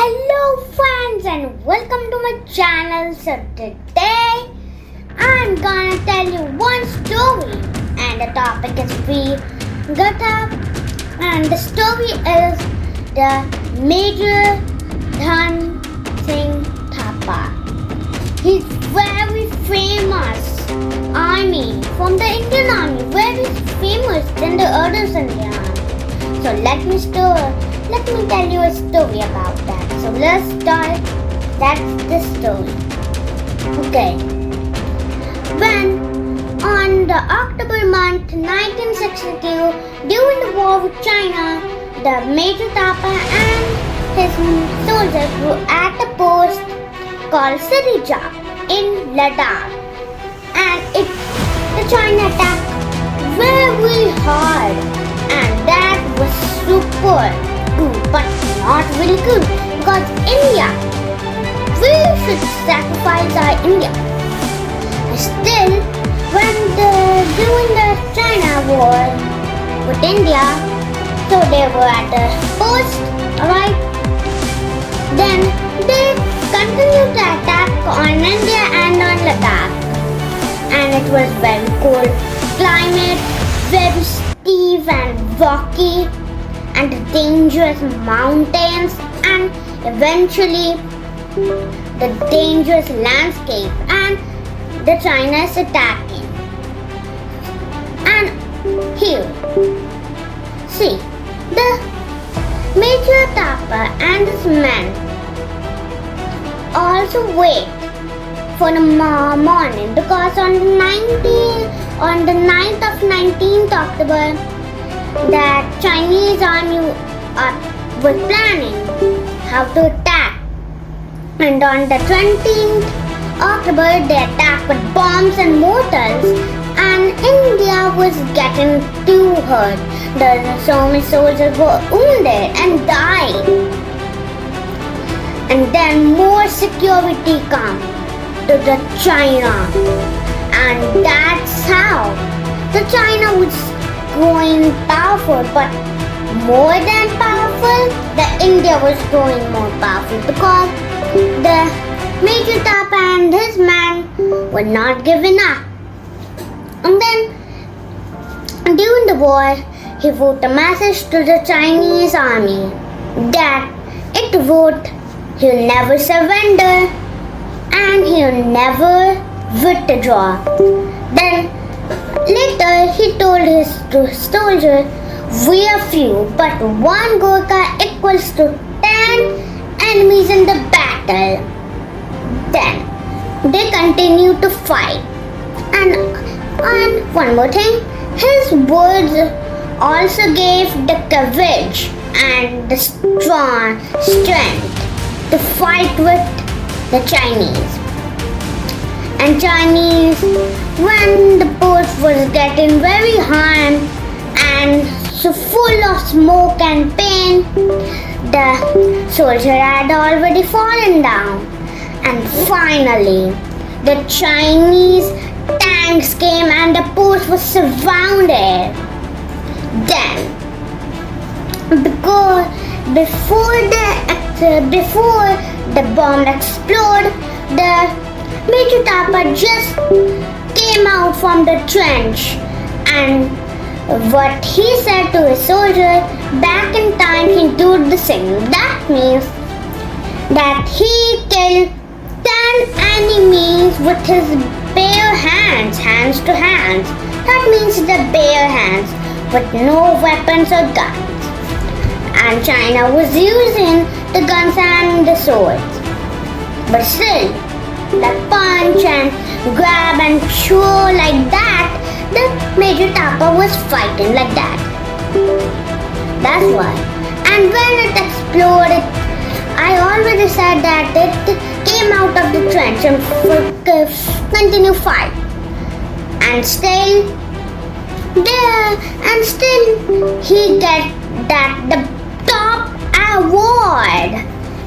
Hello friends and welcome to my channel. So today I'm gonna tell you one story and the topic is Veer Gatha and the story is the Major Dhan Singh Thapa. He's very famous army from the Indian Army, very famous than the others Indian Army. So let me tell you a story about that. So let's start. That's the story. Okay. When on the October month 1962, during the war with China, the Major Thapa and his soldiers were at a post called Sirijap in Ladakh, and the China attacked very hard, and that was super good, but not really good because India, we should sacrifice our India. Still, during the China war with India, so they were at the post, alright. Then they continued to attack on India and on Ladakh, and it was very cold climate, very steep and rocky, and dangerous mountains, and eventually the dangerous landscape, and the China is attacking. And here, see, the Major Thapa and his men also wait for the morning because on the 9th of 19th October, that Chinese army was planning how to attack, and on the 20th October they attacked with bombs and mortars, and India was getting too hurt. So many soldiers were wounded and died, and then more security come to the China, and that's how the China was growing powerful, but more than powerful, the India was growing more powerful because the Major Thapa and his men were not giving up. And then during the war, he wrote a message to the Chinese army that it wrote, he'll never surrender and he'll never withdraw. Then later, he told his soldiers, we are few, but one Gorkha equals to 10 enemies in the battle. Then, they continued to fight. And one more thing, his words also gave the courage and the strength to fight with the Chinese. And Chinese, when the post was getting very hot and so full of smoke and pain, the soldier had already fallen down. And finally, the Chinese tanks came and the post was surrounded. Then, before the bomb exploded, the Major Thapa just came out from the trench, and what he said to his soldier, back in time he did the same. That means that he killed 10 enemies with his bare hands, hands to hands. That means the bare hands with no weapons or guns. And China was using the guns and the swords. But still, the punch and grab and throw like that, the Major Thapa was fighting like that. That's why. And when it exploded, I already said that it came out of the trench and continued fight. And still, he get the top award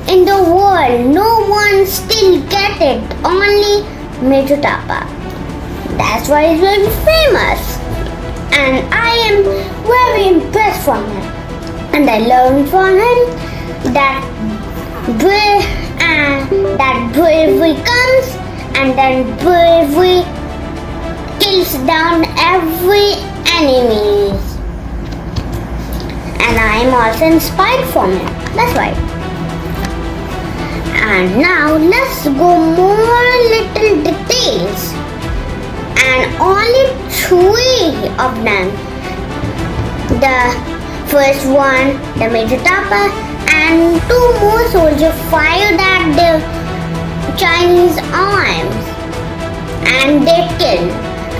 in the world. No one still get it, only Major Thapa. That's why he's very famous, and I am very impressed from him, and I learned from him that bravery comes, and then bravery kills down every enemies. And I am also inspired from it. That's right. And now let's go more little details. And only 3 of them. The first one, the Major Tapa, and 2 more soldiers fired at the Chinese arms and they killed.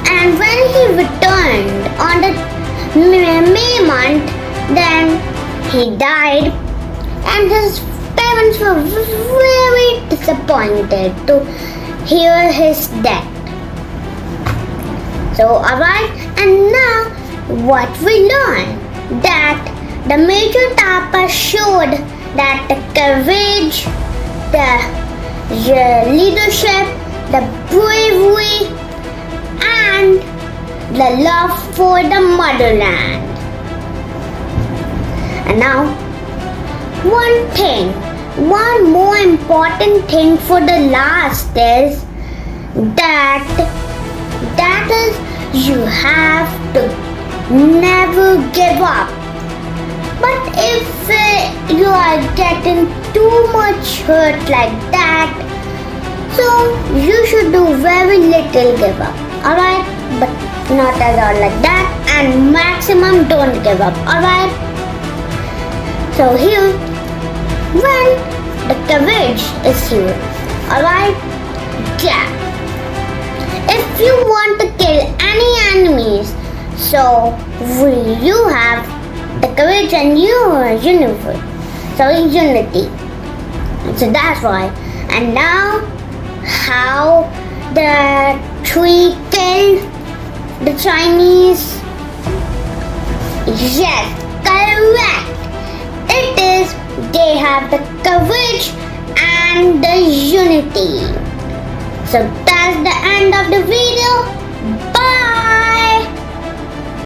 And when he returned on the May month, then he died, and his parents were very disappointed to hear his death. So alright, and now what we learned, that the Major Tapa showed that the courage, the leadership, the bravery, and the love for the motherland. And now, one more important thing for the last is that is you have to never give up. But if you are getting too much hurt like that, so you should do very little give up, alright? But not at all like that, and maximum don't give up, alright? So here, when the courage is here, alright? Yeah. If you want to kill any enemies, so you have the courage and your unity. So that's why. And now, how the 3 killed the Chinese? Yes, correct. It is they have the courage and the unity. So that's the end of the video.